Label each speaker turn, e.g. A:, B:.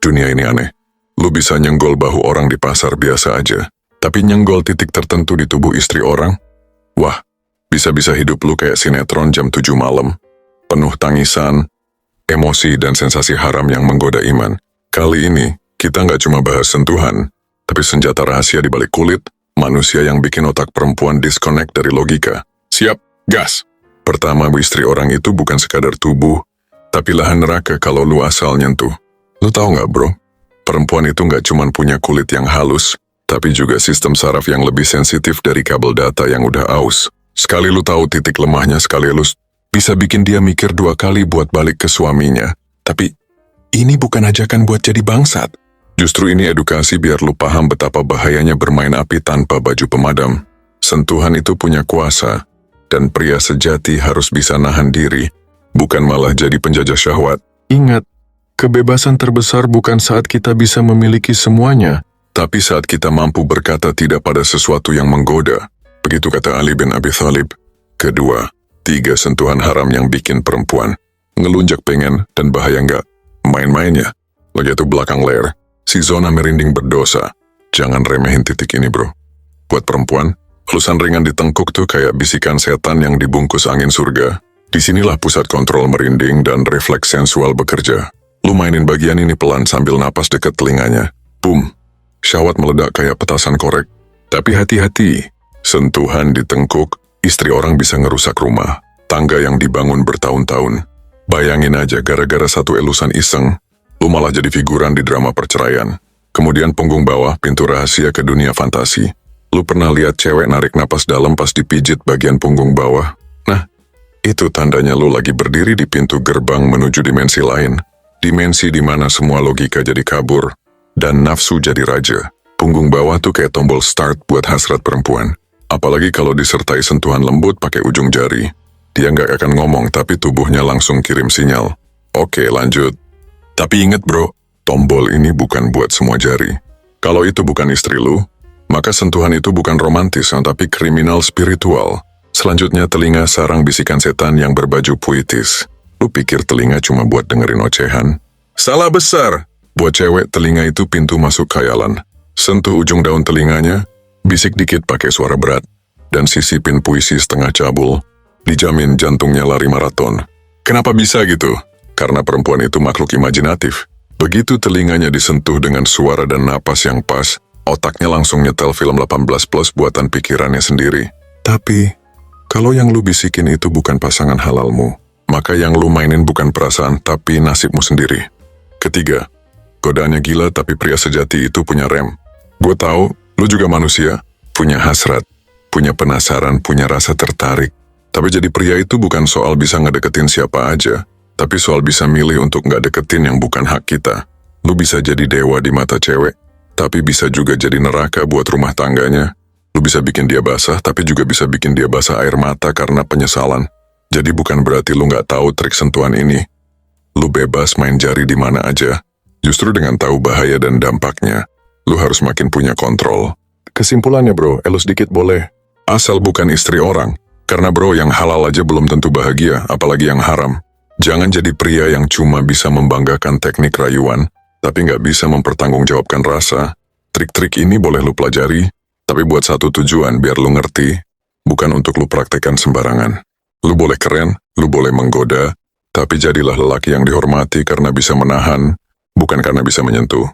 A: Dunia ini aneh. Lu bisa nyenggol bahu orang di pasar biasa aja, tapi nyenggol titik tertentu di tubuh istri orang? Wah, bisa-bisa hidup lu kayak sinetron jam 7 malam. Penuh tangisan, emosi, dan sensasi haram yang menggoda iman. Kali ini, kita nggak cuma bahas sentuhan, tapi senjata rahasia di balik kulit, manusia yang bikin otak perempuan disconnect dari logika. Siap, gas! Pertama, istri orang itu bukan sekadar tubuh, tapi lahan neraka kalau lu asal nyentuh. Lu tahu nggak bro? Perempuan itu nggak cuma punya kulit yang halus, tapi juga sistem saraf yang lebih sensitif dari kabel data yang udah aus. Sekali lu tahu titik lemahnya, sekali lu bisa bikin dia mikir 2 kali buat balik ke suaminya. Tapi, ini bukan ajakan buat jadi bangsat. Justru ini edukasi biar lu paham betapa bahayanya bermain api tanpa baju pemadam. Sentuhan itu punya kuasa, dan pria sejati harus bisa nahan diri, bukan malah jadi penjajah syahwat. Ingat, kebebasan terbesar bukan saat kita bisa memiliki semuanya, tapi saat kita mampu berkata tidak pada sesuatu yang menggoda. Begitu kata Ali bin Abi Thalib. Kedua, 3 sentuhan haram yang bikin perempuan ngelunjak pengen dan bahaya nggak main-mainnya. Lagi itu belakang leher, si zona merinding berdosa. Jangan remehin titik ini bro. Buat perempuan, elusan ringan di tengkuk tuh kayak bisikan setan yang dibungkus angin surga. Disinilah pusat kontrol merinding dan refleks sensual bekerja. Lu mainin bagian ini pelan sambil napas dekat telinganya. Boom. Syahwat meledak kayak petasan korek. Tapi hati-hati. Sentuhan di tengkuk, istri orang bisa ngerusak rumah. Tangga yang dibangun bertahun-tahun. Bayangin aja gara-gara satu elusan iseng, lu malah jadi figuran di drama perceraian. Kemudian punggung bawah, pintu rahasia ke dunia fantasi. Lu pernah lihat cewek narik napas dalam pas dipijit bagian punggung bawah? Nah, itu tandanya lu lagi berdiri di pintu gerbang menuju dimensi lain. Dimensi di mana semua logika jadi kabur, dan nafsu jadi raja. Punggung bawah tuh kayak tombol start buat hasrat perempuan. Apalagi kalau disertai sentuhan lembut pakai ujung jari. Dia nggak akan ngomong, tapi tubuhnya langsung kirim sinyal. Oke, lanjut. Tapi inget bro, tombol ini bukan buat semua jari. Kalau itu bukan istri lu, maka sentuhan itu bukan romantis, tapi kriminal spiritual. Selanjutnya telinga sarang bisikan setan yang berbaju puitis. Lu pikir telinga cuma buat dengerin ocehan? Salah besar! Buat cewek, telinga itu pintu masuk khayalan. Sentuh ujung daun telinganya, bisik dikit pakai suara berat, dan sisipin puisi setengah cabul. Dijamin jantungnya lari maraton. Kenapa bisa gitu? Karena perempuan itu makhluk imajinatif. Begitu telinganya disentuh dengan suara dan napas yang pas, otaknya langsung nyetel film 18+ buatan pikirannya sendiri. Tapi, kalau yang lu bisikin itu bukan pasangan halalmu, maka yang lu mainin bukan perasaan, tapi nasibmu sendiri. Ketiga, godaannya gila tapi pria sejati itu punya rem. Gue tahu, lu juga manusia, punya hasrat, punya penasaran, punya rasa tertarik. Tapi jadi pria itu bukan soal bisa ngedeketin siapa aja, tapi soal bisa milih untuk nggak deketin yang bukan hak kita. Lu bisa jadi dewa di mata cewek, tapi bisa juga jadi neraka buat rumah tangganya. Lu bisa bikin dia basah, tapi juga bisa bikin dia basah air mata karena penyesalan. Jadi bukan berarti lu nggak tahu trik sentuhan ini. Lu bebas main jari di mana aja. Justru dengan tahu bahaya dan dampaknya, lu harus makin punya kontrol. Kesimpulannya bro, elus dikit boleh. Asal bukan istri orang. Karena bro, yang halal aja belum tentu bahagia, apalagi yang haram. Jangan jadi pria yang cuma bisa membanggakan teknik rayuan, tapi nggak bisa mempertanggungjawabkan rasa. Trik-trik ini boleh lu pelajari, tapi buat satu tujuan biar lu ngerti, bukan untuk lu praktekkan sembarangan. Lu boleh keren, lu boleh menggoda, tapi jadilah lelaki yang dihormati karena bisa menahan, bukan karena bisa menyentuh.